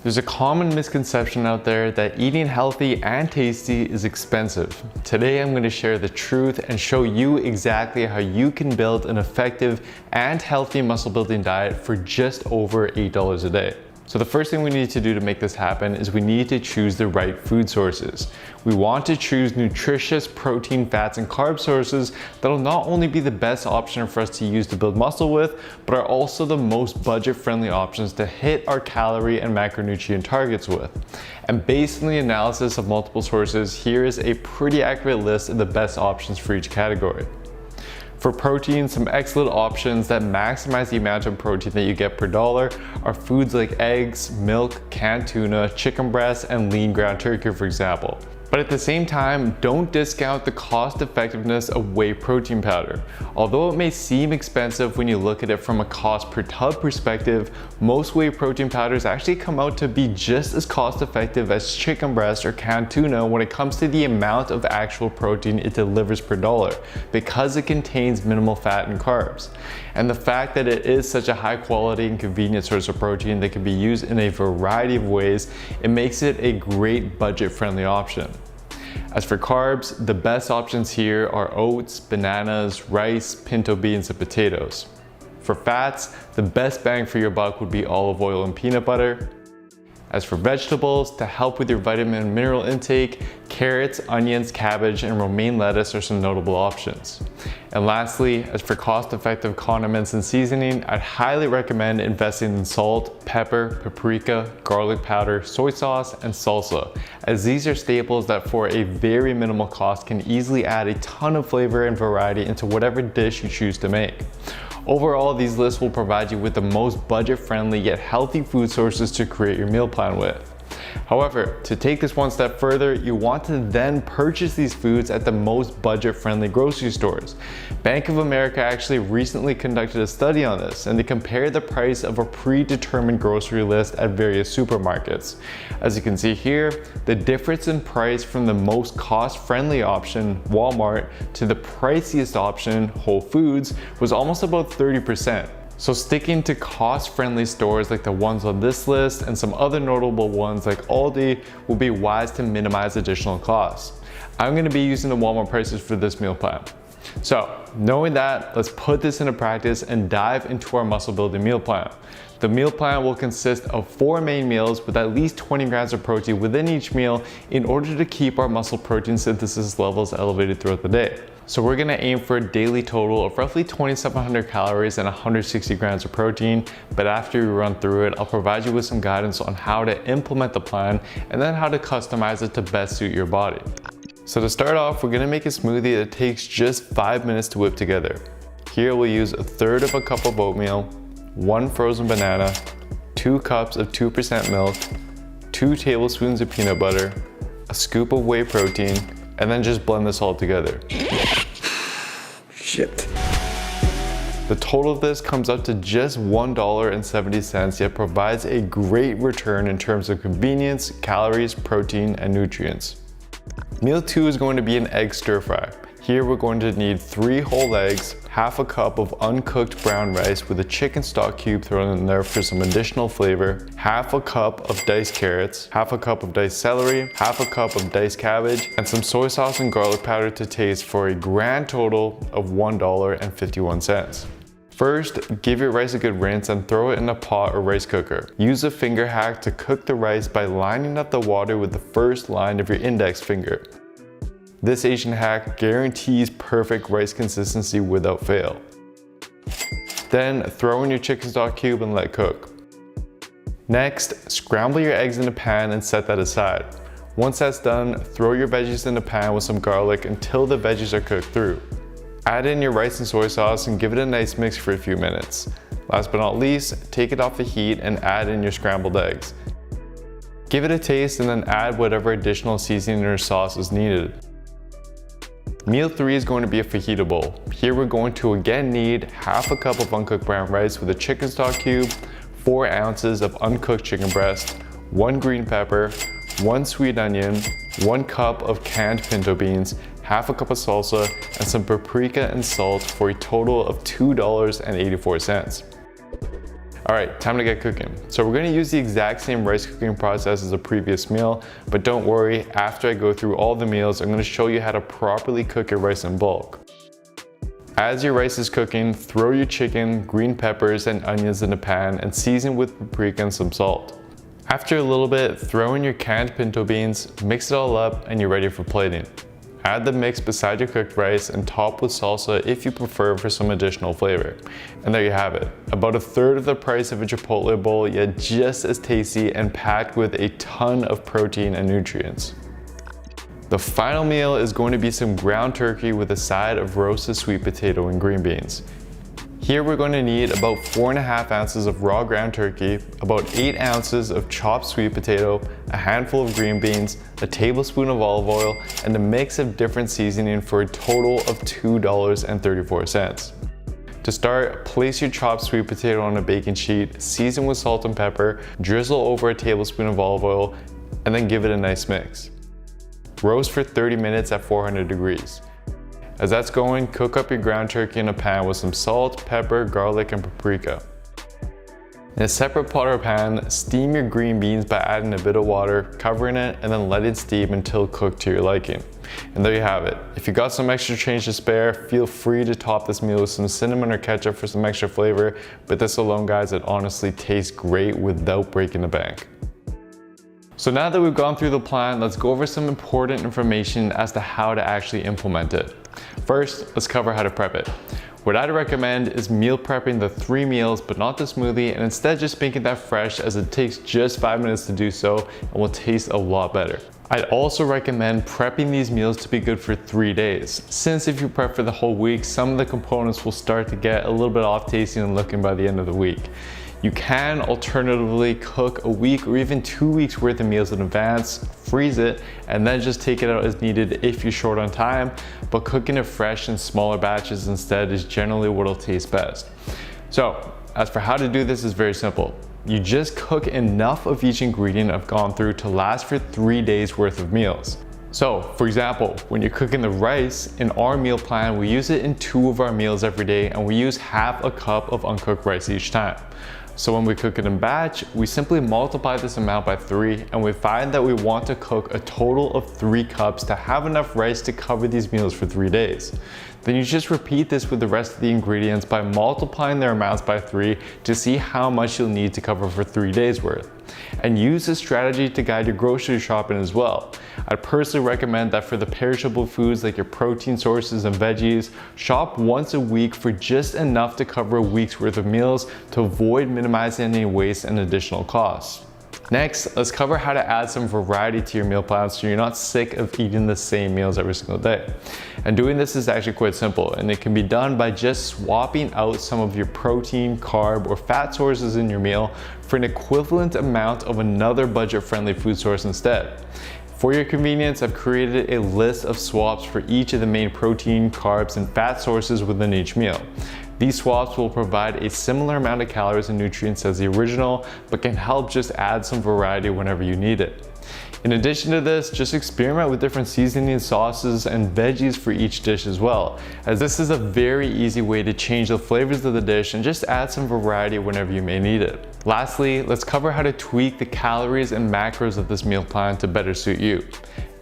There's a common misconception out there that eating healthy and tasty is expensive. Today I'm going to share the truth and show you exactly how you can build an effective and healthy muscle building diet for just over $8 a day. So the first thing we need to do to make this happen is we need to choose the right food sources. We want to choose nutritious protein, fats, and carb sources that'll not only be the best option for us to use to build muscle with, but are also the most budget-friendly options to hit our calorie and macronutrient targets with. And based on the analysis of multiple sources, here is a pretty accurate list of the best options for each category. For protein, some excellent options that maximize the amount of protein that you get per dollar are foods like eggs, milk, canned tuna, chicken breast, and lean ground turkey, for example. But at the same time, don't discount the cost effectiveness of whey protein powder. Although it may seem expensive when you look at it from a cost per tub perspective, most whey protein powders actually come out to be just as cost effective as chicken breast or canned tuna when it comes to the amount of actual protein it delivers per dollar, because it contains minimal fat and carbs. And the fact that it is such a high quality and convenient source of protein that can be used in a variety of ways, it makes it a great budget-friendly option. As for carbs, the best options here are oats, bananas, rice, pinto beans, and potatoes. For fats, the best bang for your buck would be olive oil and peanut butter. As for vegetables, to help with your vitamin and mineral intake, carrots, onions, cabbage, and romaine lettuce are some notable options. And lastly, as for cost-effective condiments and seasoning, I'd highly recommend investing in salt, pepper, paprika, garlic powder, soy sauce, and salsa, as these are staples that for a very minimal cost can easily add a ton of flavor and variety into whatever dish you choose to make. Overall, these lists will provide you with the most budget-friendly yet healthy food sources to create your meal plan with. However, to take this one step further, you want to then purchase these foods at the most budget-friendly grocery stores. Bank of America actually recently conducted a study on this, and they compared the price of a predetermined grocery list at various supermarkets. As you can see here, the difference in price from the most cost-friendly option, Walmart, to the priciest option, Whole Foods, was almost about 30%. So sticking to cost-friendly stores like the ones on this list and some other notable ones like Aldi will be wise to minimize additional costs. I'm going to be using the Walmart prices for this meal plan. So knowing that, let's put this into practice and dive into our muscle building meal plan. The meal plan will consist of 4 main meals with at least 20 grams of protein within each meal in order to keep our muscle protein synthesis levels elevated throughout the day. So we're gonna aim for a daily total of roughly 2,700 calories and 160 grams of protein, but after we run through it, I'll provide you with some guidance on how to implement the plan and then how to customize it to best suit your body. So to start off, we're gonna make a smoothie that takes just 5 minutes to whip together. Here we'll use 1/3 of a cup of oatmeal, 1 frozen banana, 2 cups of 2% milk, 2 tablespoons of peanut butter, a scoop of whey protein, and then just blend this all together. Shit. The total of this comes up to just $1.70, yet provides a great return in terms of convenience, calories, protein, and nutrients. Meal 2 is going to be an egg stir fry. Here we're going to need 3 whole eggs, half a cup of uncooked brown rice with a chicken stock cube thrown in there for some additional flavor, half a cup of diced carrots, half a cup of diced celery, half a cup of diced cabbage, and some soy sauce and garlic powder to taste for a grand total of $1.51. First, give your rice a good rinse and throw it in a pot or rice cooker. Use a finger hack to cook the rice by lining up the water with the first line of your index finger. This Asian hack guarantees perfect rice consistency without fail. Then throw in your chicken stock cube and let cook. Next, scramble your eggs in a pan and set that aside. Once that's done, throw your veggies in the pan with some garlic until the veggies are cooked through. Add in your rice and soy sauce and give it a nice mix for a few minutes. Last but not least, take it off the heat and add in your scrambled eggs. Give it a taste and then add whatever additional seasoning or sauce is needed. Meal 3 is going to be a fajita bowl. Here we're going to again need half a cup of uncooked brown rice with a chicken stock cube, 4 ounces of uncooked chicken breast, 1 green pepper, 1 sweet onion, 1 cup of canned pinto beans, half a cup of salsa, and some paprika and salt for a total of $2.84. All right, time to get cooking. So we're gonna use the exact same rice cooking process as the previous meal, but don't worry, after I go through all the meals, I'm gonna show you how to properly cook your rice in bulk. As your rice is cooking, throw your chicken, green peppers, and onions in a pan and season with paprika and some salt. After a little bit, throw in your canned pinto beans, mix it all up, and you're ready for plating. Add the mix beside your cooked rice and top with salsa if you prefer for some additional flavor. And there you have it. About a third of the price of a Chipotle bowl, yet just as tasty and packed with a ton of protein and nutrients. The final meal is going to be some ground turkey with a side of roasted sweet potato and green beans. Here we're going to need about 4.5 ounces of raw ground turkey, about 8 ounces of chopped sweet potato, a handful of green beans, a tablespoon of olive oil, and a mix of different seasoning for a total of $2.34. To start, place your chopped sweet potato on a baking sheet, season with salt and pepper, drizzle over a tablespoon of olive oil, and then give it a nice mix. Roast for 30 minutes at 400 degrees. As that's going, cook up your ground turkey in a pan with some salt, pepper, garlic, and paprika. In a separate pot or pan, steam your green beans by adding a bit of water, covering it, and then let it steam until cooked to your liking. And there you have it. If you got some extra change to spare, feel free to top this meal with some cinnamon or ketchup for some extra flavor, but this alone, guys, it honestly tastes great without breaking the bank. So now that we've gone through the plan, let's go over some important information as to how to actually implement it. First, let's cover how to prep it. What I'd recommend is meal prepping the 3 meals, but not the smoothie, and instead just making that fresh, as it takes just 5 minutes to do so and will taste a lot better. I'd also recommend prepping these meals to be good for 3 days, since if you prep for the whole week, some of the components will start to get a little bit off tasting and looking by the end of the week. You can alternatively cook a week or even 2 weeks worth of meals in advance, freeze it, and then just take it out as needed if you're short on time, but cooking it fresh in smaller batches instead is generally what'll taste best. So, as for how to do this, is very simple. You just cook enough of each ingredient I've gone through to last for 3 days worth of meals. So, for example, when you're cooking the rice, in our meal plan, we use it in 2 of our meals every day, and we use half a cup of uncooked rice each time. So when we cook it in batch, we simply multiply this amount by 3, and we find that we want to cook a total of 3 cups to have enough rice to cover these meals for 3 days. Then you just repeat this with the rest of the ingredients by multiplying their amounts by 3 to see how much you'll need to cover for 3 days worth. And use this strategy to guide your grocery shopping as well. I'd personally recommend that for the perishable foods like your protein sources and veggies, shop once a week for just enough to cover a week's worth of meals to avoid minimizing any waste and additional costs. Next, let's cover how to add some variety to your meal plan so you're not sick of eating the same meals every single day. And doing this is actually quite simple, and it can be done by just swapping out some of your protein, carb, or fat sources in your meal for an equivalent amount of another budget-friendly food source instead. For your convenience, I've created a list of swaps for each of the main protein, carbs, and fat sources within each meal. These swaps will provide a similar amount of calories and nutrients as the original, but can help just add some variety whenever you need it. In addition to this, just experiment with different seasoning sauces and veggies for each dish as well, as this is a very easy way to change the flavors of the dish and just add some variety whenever you may need it. Lastly, let's cover how to tweak the calories and macros of this meal plan to better suit you.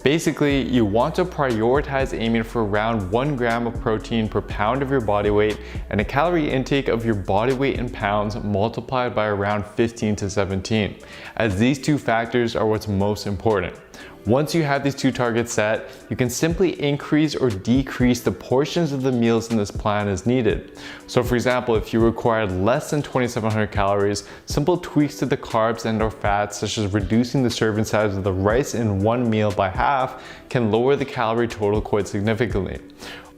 Basically, you want to prioritize aiming for around 1 gram of protein per pound of your body weight and a calorie intake of your body weight in pounds multiplied by around 15 to 17, as these 2 factors are what's most important. Once you have these 2 targets set, you can simply increase or decrease the portions of the meals in this plan as needed. So for example, if you required less than 2,700 calories, simple tweaks to the carbs and or fats, such as reducing the serving size of the rice in 1 meal by half, can lower the calorie total quite significantly.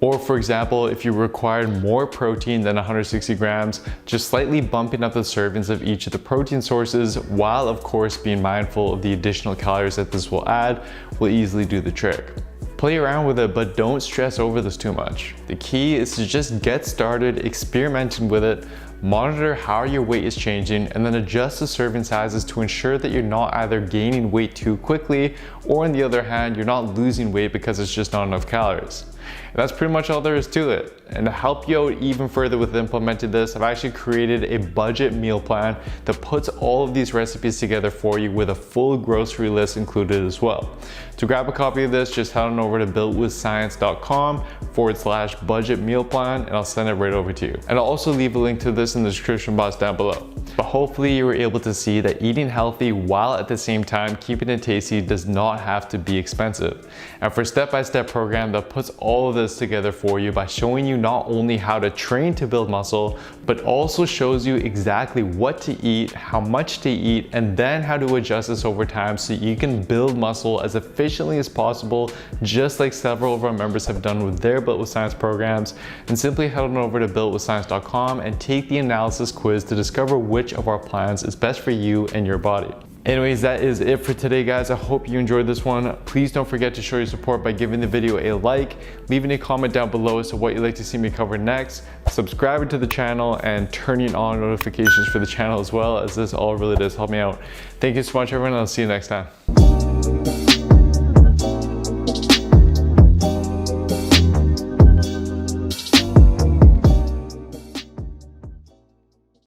Or for example, if you required more protein than 160 grams, just slightly bumping up the servings of each of the protein sources, while of course being mindful of the additional calories that this will add, will easily do the trick. Play around with it, but don't stress over this too much. The key is to just get started experimenting with it, monitor how your weight is changing, and then adjust the serving sizes to ensure that you're not either gaining weight too quickly, or on the other hand, you're not losing weight because it's just not enough calories. And that's pretty much all there is to it. And to help you out even further with implementing this, I've actually created a budget meal plan that puts all of these recipes together for you with a full grocery list included as well. To grab a copy of this, just head on over to builtwithscience.com/budget meal plan, and I'll send it right over to you. And I'll also leave a link to this in the description box down below. But hopefully you were able to see that eating healthy while at the same time keeping it tasty does not have to be expensive. And for a step-by-step program that puts all of this together for you by showing you not only how to train to build muscle, but also shows you exactly what to eat, how much to eat, and then how to adjust this over time so you can build muscle as efficiently as possible, just like several of our members have done with their Built with Science programs. And simply head on over to builtwithscience.com and take the analysis quiz to discover which of our plans is best for you and your body. Anyways, that is it for today, guys. I hope you enjoyed this one. Please don't forget to show your support by giving the video a like, leaving a comment down below as to what you'd like to see me cover next, subscribing to the channel, and turning on notifications for the channel as well, as this all really does help me out. Thank you so much, everyone, and I'll see you next time.